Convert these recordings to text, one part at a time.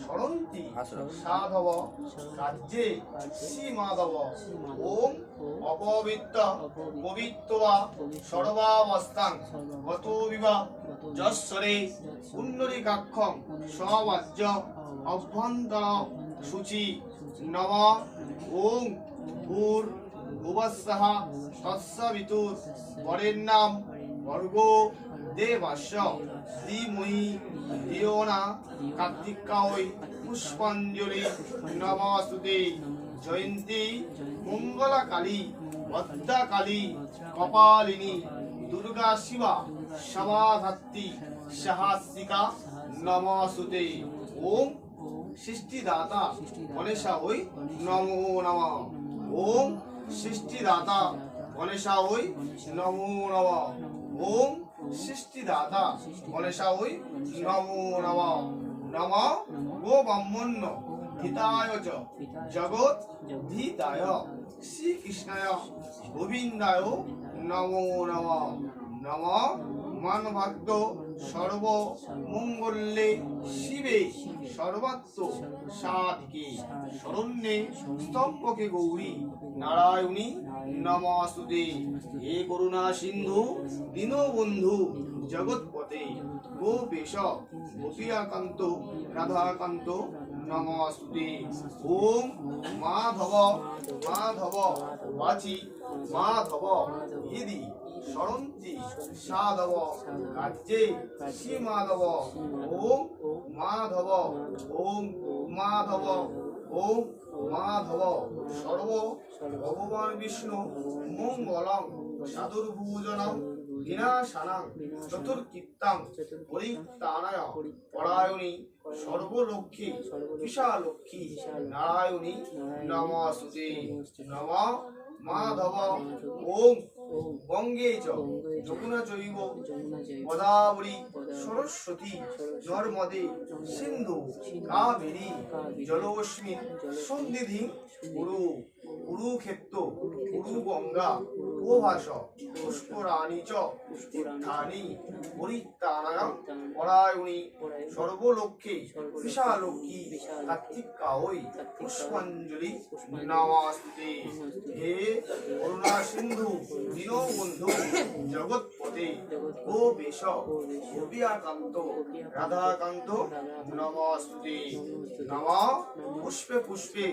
সরন্তি সাধব রাজ্যে শ্রীমাধব ওম অপবিত্র পবিত্রা সর্বাবস্থান গত বিবাহ যশ্বরে পুণ্ডরীকাক্ষং স্ববাজ্য অভ্যন্তর শুচি নম ওং ভূর ভুবস্সহ তৎসবিতুর বরেণ্যং ভর্গো দেবস্য ধীমহি ধিয়ো না কার্তিকায় পুষ্পাঞ্জলি নমস্তুতে। জয়ন্তী মঙ্গলাকালী ভদ্রকালী কপালিনী দুর্গা শিবা সমাধাত্রী সাহসিকা নমস্তুতে। ওম সৃষ্টিদাতা গণেশায় নমো নমঃ। ওম সৃষ্টিদাতা গণেশায় নমো নমঃ। ওম সৃষ্টিদাতা গণেশায় নমো নমঃ। নমঃ গো ব্রহ্মণ্য হিতায় চ জগৎ ধিতায় শ্রীকৃষ্ণায় গোবিন্দায় নমো নমঃ। নমঃ মানভাগ্য সর্ব মঙ্গলে শিবে সর্বাত্ম সাধিকে শরণ্যে স্তম্ভকে গৌরী নারায়ণী নমস্তুতে। হে করুণা সিন্ধু দীনবন্ধু জগৎপতে গোপেশ গোপীকান্ত রাধাকান্ত নমস্তুতে। ওম মাধব মাধব বাচি মাধব ইদি সরন্তি সাধব রাজ্যে শ্রীমাধব ওম মাধব ওম মাধব ওম মাধব সর্ব ভগবান বিষ্ণু মঙ্গলং সাধুর্ভুজনং বিনাশানাং চতুর্কীর্তাং পরিত্রাণায় পরায়ণী সর্বলক্ষ্মী বিশালক্ষ্মী নারায়ণী নমস্তুতে। নমঃ মাধব ওম গঙ্গে চ যমুনা চৈব গোদাবরী সরস্বতী নর্মদে সিন্ধু কাবেরী জলস্মিন সন্নিধি কুরু কুরুক্ষেত্র কুরু গঙ্গা প্রভাস পুষ্করাণী চ তীর্থানি পরিত্রাণায় পরায়ণী সর্বলক্ষ্মী বিশালক্ষ্মী কার্তিকায় পুষ্পাঞ্জলি নমস্তুতে। হে করুণা সিন্ধু দীনবন্ধু জগৎপতে গোপেশ গোপীকান্ত রাধাকান্ত নমস্তুতে। নমঃ পুষ্পে পুষ্পে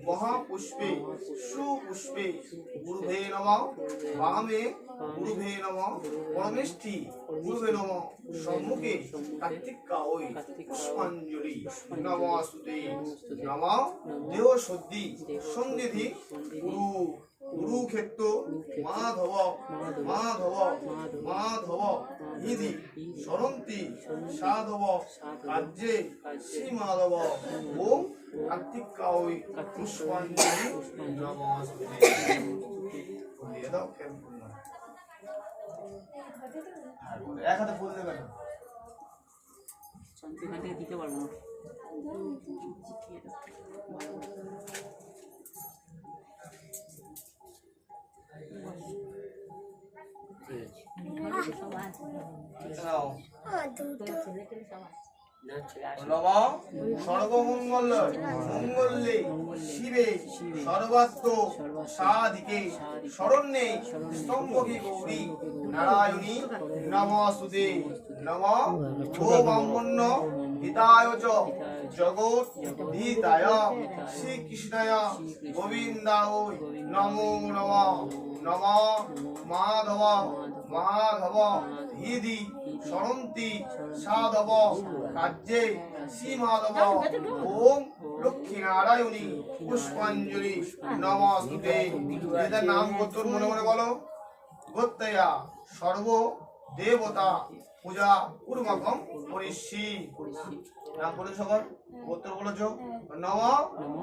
মহাপুষ্পে সুপুষ্পে গুরুভে নমঃ। বামে গুরুভে নমঃ। পরমেষ্ঠি গুরুভে নমঃ। সম্মুখে কার্তিকায় পুষ্পাঞ্জলি নমস্তুতে। নমঃ দেহ শুদ্ধি সন্নিধি গুরু কুরুক্ষেত্র মাধব মাধব মাধব ইদি সরন্তি সাধব রাজ্যে শ্রীমাধব ওম কার্তিকায় পুষ্পাঞ্জলি নমস্তুতে। এক হাতে ফুল দেবেন দিতে পারবো না। সর্বমঙ্গল মঙ্গলে শিবে সর্বাত্ম সাধিকে শরণ্যে স্তম্ভকে গৌরী নারায়ণী নমস্তুতে। নমঃ গো ব্রহ্মণ্য হিতায় চ জগৎ ধিতায় শ্রীকৃষ্ণায় গোবিন্দায় নমো নমঃ। নমঃ মাধব মাধব ইদি সরন্তি সাধব রাজ্যে শ্রীমাধব ওম লক্ষ্মী নারায়ণী পুষ্পাঞ্জলি নমস্তুতে। এদের নাম গোত্র মনে মনে বলো। গোত্রয়া সর্ব দেবতা পূজা পূর্বকম করিষ্যি। নাম বলে সবার গোত্র বলেছ। নমঃ